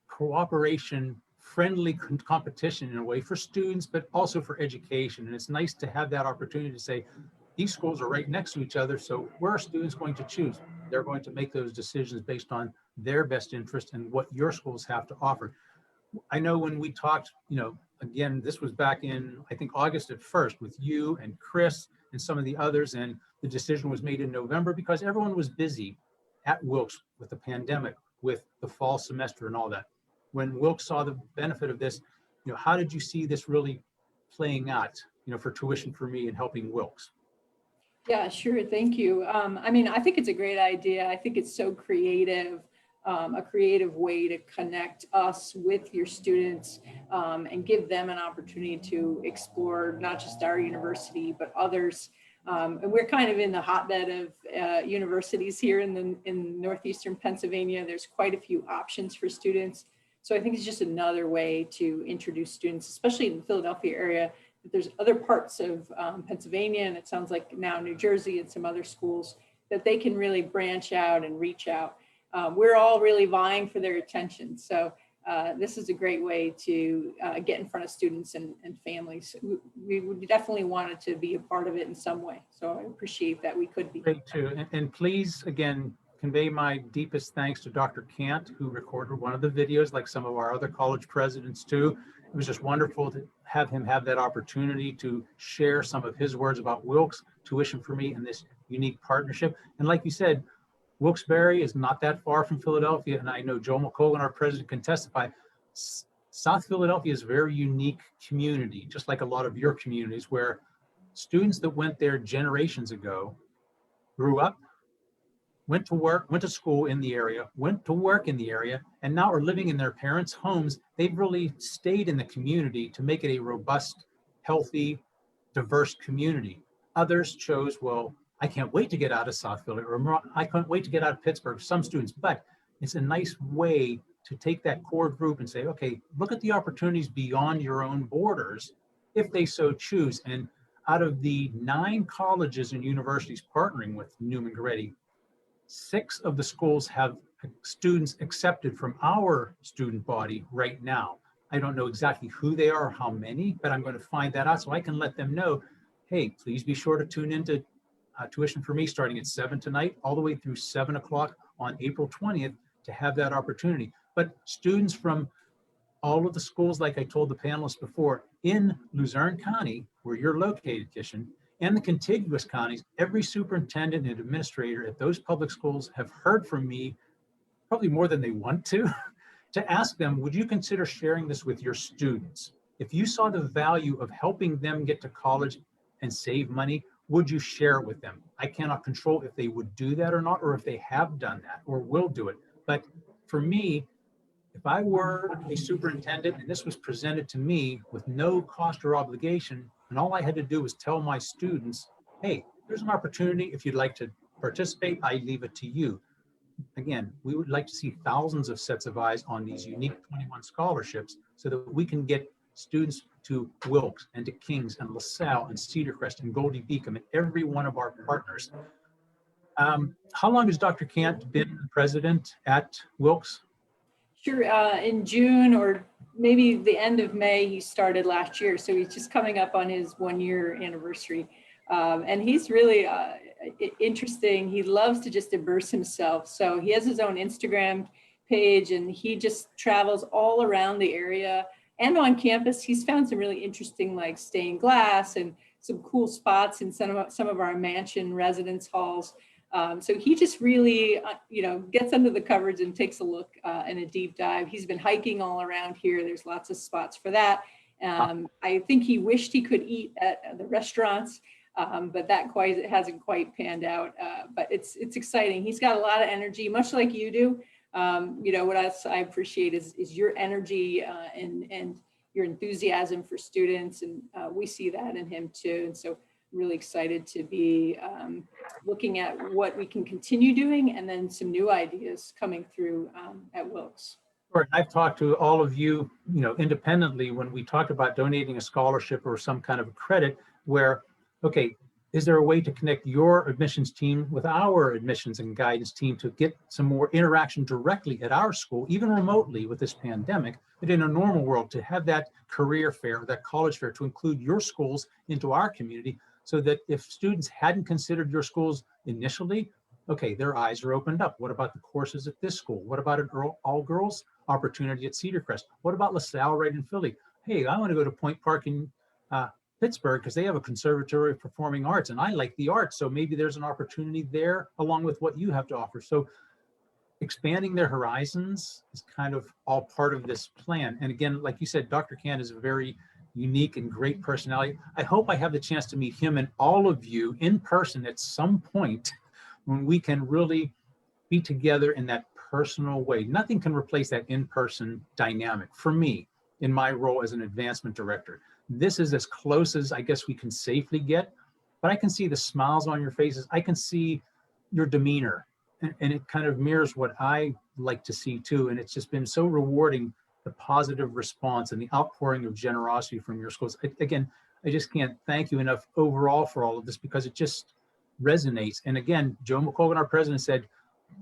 cooperation, friendly competition in a way for students, but also for education. And it's nice to have that opportunity to say, these schools are right next to each other. So where are students going to choose? They're going to make those decisions based on their best interest and what your schools have to offer. I know when we talked, again, this was back in, I think, August at first with you and Chris and some of the others. And the decision was made in November because everyone was busy at Wilkes with the pandemic, with the fall semester and all that. When Wilkes saw the benefit of this, how did you see this really playing out, for Tuition4Me and helping Wilkes? Yeah, sure. Thank you. I think it's a great idea. I think it's so creative, a creative way to connect us with your students and give them an opportunity to explore not just our university, but others. And we're kind of in the hotbed of universities here in northeastern Pennsylvania. There's quite a few options for students. So I think it's just another way to introduce students, especially in the Philadelphia area. There's other parts of Pennsylvania, and it sounds like now New Jersey and some other schools, that they can really branch out and reach out. We're all really vying for their attention. So this is a great way to get in front of students and families. We would definitely wanted to be a part of it in some way. So I appreciate that we could be. Great too. And please, again, convey my deepest thanks to Dr. Kant, who recorded one of the videos, like some of our other college presidents too. It was just wonderful to have him have that opportunity to share some of his words about Wilkes, Tuition4Me, and this unique partnership. And like you said, Wilkes-Barre is not that far from Philadelphia. And I know Joe McColgan, our president, can testify. South Philadelphia is a very unique community, just like a lot of your communities, where students that went there generations ago grew up, went to work, went to school in the area, went to work in the area, and now are living in their parents' homes. They've really stayed in the community to make it a robust, healthy, diverse community. Others chose, well, I can't wait to get out of South Philly, or I can't wait to get out of Pittsburgh, some students, but it's a nice way to take that core group and say, okay, look at the opportunities beyond your own borders if they so choose. And out of the 9 colleges and universities partnering with Newman-Goretti, 6 of the schools have students accepted from our student body right now. I don't know exactly who they are, or how many, but I'm going to find that out so I can let them know, hey, please be sure to tune into Tuition4Me starting at 7 tonight, all the way through 7 o'clock on April 20th to have that opportunity. But students from all of the schools, like I told the panelists before, in Luzerne County, where you're located, Kishan, and the contiguous counties, every superintendent and administrator at those public schools have heard from me, probably more than they want to ask them, would you consider sharing this with your students? If you saw the value of helping them get to college and save money, would you share it with them? I cannot control if they would do that or not, or if they have done that or will do it. But for me, if I were a superintendent and this was presented to me with no cost or obligation, and all I had to do was tell my students, hey, there's an opportunity. If you'd like to participate, I leave it to you. Again, we would like to see thousands of sets of eyes on these unique 21 scholarships so that we can get students to Wilkes and to King's and LaSalle and Cedar Crest and Goldie Beacom and every one of our partners. How long has Dr. Kant been president at Wilkes? Sure, in June or maybe the end of May, he started last year. So he's just coming up on his 1-year anniversary. And he's really interesting. He loves to just immerse himself. So he has his own Instagram page and he just travels all around the area and on campus. He's found some really interesting, like stained glass and some cool spots in some of our mansion residence halls. So he just really, gets under the covers and takes a look and a deep dive. He's been hiking all around here. There's lots of spots for that. I think he wished he could eat at the restaurants, but that hasn't quite panned out. But it's exciting. He's got a lot of energy, much like you do. What else I appreciate is your energy and your enthusiasm for students, and we see that in him too. And so really excited to be looking at what we can continue doing and then some new ideas coming through at Wilkes. Sure. I've talked to all of you, independently when we talk about donating a scholarship or some kind of a credit where, okay, is there a way to connect your admissions team with our admissions and guidance team to get some more interaction directly at our school, even remotely with this pandemic, but in a normal world to have that career fair, that college fair, to include your schools into our community so that if students hadn't considered your schools initially, okay, their eyes are opened up. What about the courses at this school? What about an all-girls opportunity at Cedar Crest? What about LaSalle right in Philly? Hey, I want to go to Point Park in Pittsburgh because they have a conservatory of performing arts and I like the arts. So maybe there's an opportunity there along with what you have to offer. So expanding their horizons is kind of all part of this plan. And again, like you said, Dr. Kant is a very unique and great personality. I hope I have the chance to meet him and all of you in person at some point when we can really be together in that personal way. Nothing can replace that in-person dynamic for me in my role as an advancement director. This is as close as I guess we can safely get, but I can see the smiles on your faces. I can see your demeanor and it kind of mirrors what I like to see too. And it's just been so rewarding, the positive response and the outpouring of generosity from your schools. Again, I just can't thank you enough overall for all of this because it just resonates. And again, Joe McColgan, our president, said,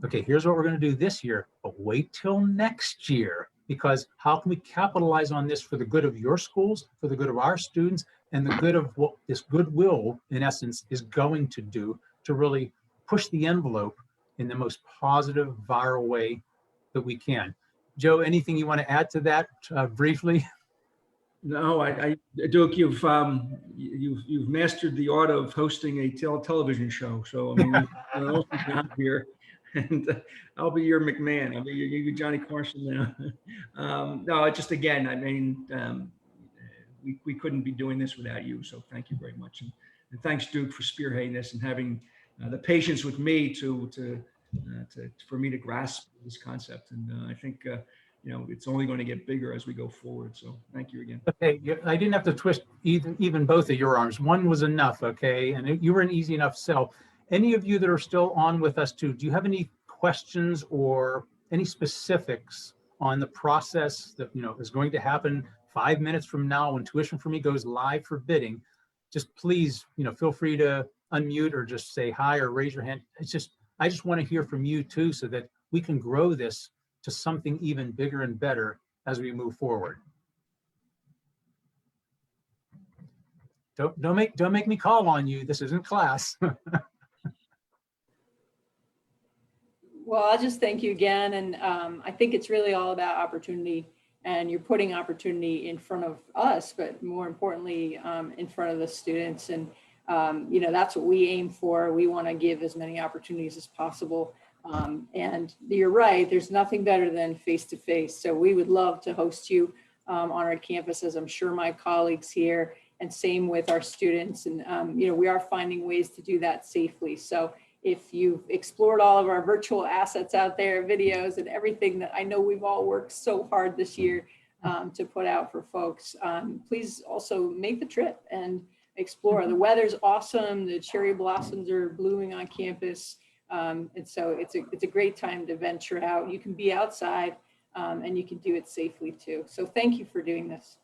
okay, here's what we're going to do this year, but wait till next year, because how can we capitalize on this for the good of your schools, for the good of our students, and the good of what this goodwill, in essence, is going to do to really push the envelope in the most positive, viral way that we can. Joe, anything you want to add to that briefly? No, Duke, you've mastered the art of hosting a television show. So I mean, you're also down here, and I'll be your McMahon. I'll be your Johnny Carson now. No, just again, I mean, we couldn't be doing this without you. So thank you very much, and thanks, Duke, for spearheading this and having the patience with me for me to grasp this concept. And I think it's only going to get bigger as we go forward. So thank you again. Okay, I didn't have to twist even both of your arms. One was enough, okay? And you were an easy enough sell. Any of you that are still on with us too, do you have any questions or any specifics on the process that is going to happen 5 minutes from now when Tuition4Me goes live for bidding? Just please, feel free to unmute or just say hi or raise your hand. I just want to hear from you too, so that we can grow this to something even bigger and better as we move forward. Don't make me call on you. This isn't class. Well, I'll just thank you again. And I think it's really all about opportunity, and you're putting opportunity in front of us, but more importantly, in front of the students. And that's what we aim for. We want to give as many opportunities as possible. And you're right, there's nothing better than face-to-face. So we would love to host you on our campus, as I'm sure my colleagues here, and same with our students. And, we are finding ways to do that safely. So if you've explored all of our virtual assets out there, videos and everything that I know we've all worked so hard this year to put out for folks, please also make the trip and explore. The weather's awesome. The cherry blossoms are blooming on campus. And so it's a great time to venture out. You can be outside and you can do it safely too. So thank you for doing this.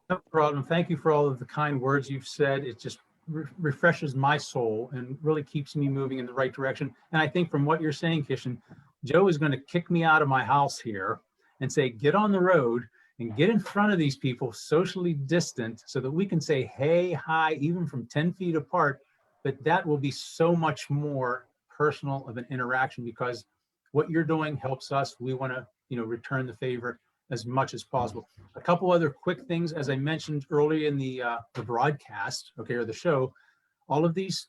No problem. Thank you for all of the kind words you've said. It just refreshes my soul and really keeps me moving in the right direction. And I think from what you're saying, Kishan, Joe is going to kick me out of my house here and say, get on the road and get in front of these people socially distant so that we can say, hey, hi, even from 10 feet apart. But that will be so much more personal of an interaction because what you're doing helps us. We want to, return the favor as much as possible. A couple other quick things, as I mentioned earlier in the broadcast, or the show, all of these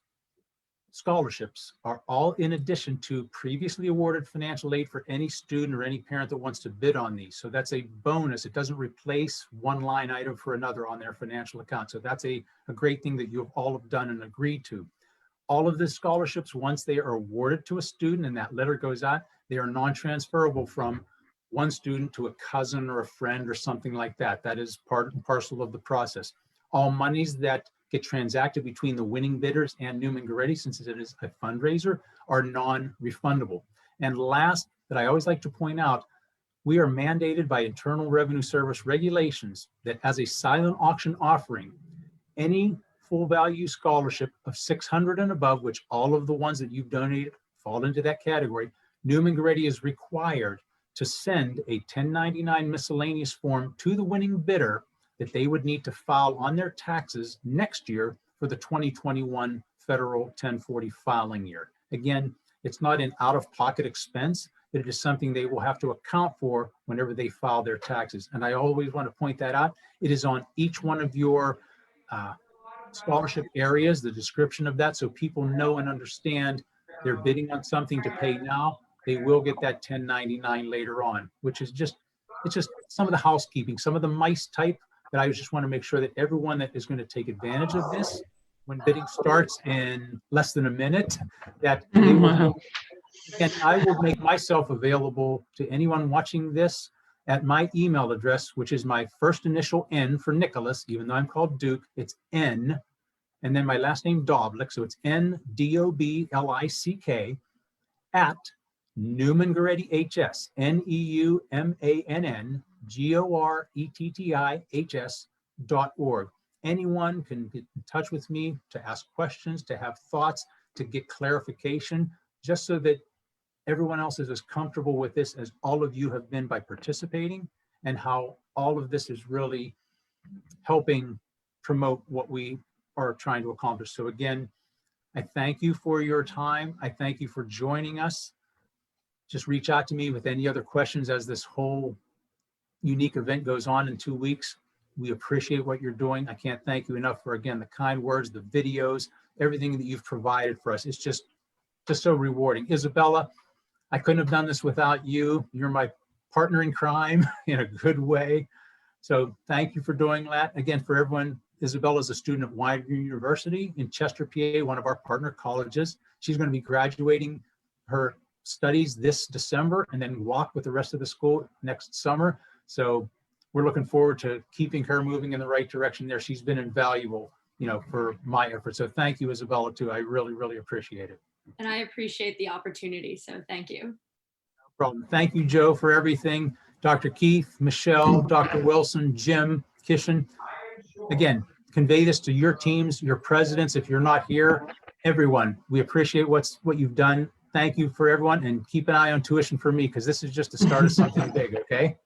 scholarships are all in addition to previously awarded financial aid for any student or any parent that wants to bid on these. So that's a bonus. It doesn't replace one line item for another on their financial account. So that's a great thing that you have all have done and agreed to. All of the scholarships, once they are awarded to a student and that letter goes out, they are non-transferable from one student to a cousin or a friend or something like that. That is part and parcel of the process. All monies that get transacted between the winning bidders and Newman Goretti, since it is a fundraiser, are non-refundable. And last, that I always like to point out, we are mandated by Internal Revenue Service regulations that as a silent auction offering, any full value scholarship of $600 and above, which all of the ones that you've donated fall into that category, Newman Goretti is required to send a 1099 miscellaneous form to the winning bidder that they would need to file on their taxes next year for the 2021 federal 1040 filing year. Again, it's not an out-of-pocket expense, but it is something they will have to account for whenever they file their taxes. And I always want to point that out. It is on each one of your scholarship areas, the description of that, so people know and understand they're bidding on something to pay now. They will get that 1099 later on, which is it's just some of the housekeeping, some of the mice type that I just want to make sure that everyone that is going to take advantage of this when bidding starts in less than a minute, that they will, and I will make myself available to anyone watching this at my email address, which is my first initial N for Nicholas, even though I'm called Duke, it's N, and then my last name Doblick, so it's NDOBLICK at Newman Goretti HS, NEUMANNGORETTIHS.org. Anyone can get in touch with me to ask questions, to have thoughts, to get clarification, just so that everyone else is as comfortable with this as all of you have been by participating, and how all of this is really helping promote what we are trying to accomplish. So again, I thank you for your time. I thank you for joining us. Just reach out to me with any other questions as this whole unique event goes on in 2 weeks. We appreciate what you're doing. I can't thank you enough for, again, the kind words, the videos, everything that you've provided for us. It's just so rewarding. Isabella, I couldn't have done this without you. You're my partner in crime in a good way. So thank you for doing that. Again, for everyone, Isabella is a student at Widener University in Chester, PA, one of our partner colleges. She's going to be graduating her studies this December and then walk with the rest of the school next summer. So we're looking forward to keeping her moving in the right direction there. She's been invaluable, for my efforts. So thank you, Isabella, too. I really, really appreciate it. And I appreciate the opportunity, so thank you. No problem. Thank you, Joe, for everything. Dr. Keith, Michelle, Dr. Wilson, Jim, Kishan. Again, convey this to your teams, your presidents, if you're not here, everyone. We appreciate what you've done. Thank you for everyone, and keep an eye on Tuition4Me, because this is just the start of something big, okay?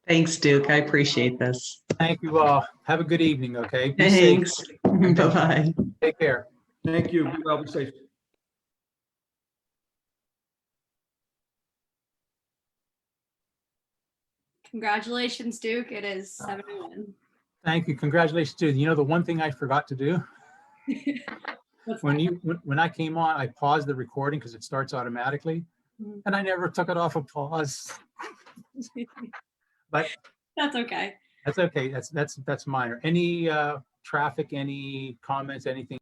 Thanks, Duke. I appreciate this. Thank you all. Have a good evening, okay? Be safe. Thanks. Bye-bye. Take care. Thank you. Be well, be safe. Congratulations, Duke. It is 7-1. Thank you. Congratulations, too. The one thing I forgot to do, when I came on, I paused the recording because it starts automatically, and I never took it off of pause. But That's okay. That's okay. That's minor. Any traffic, any comments, anything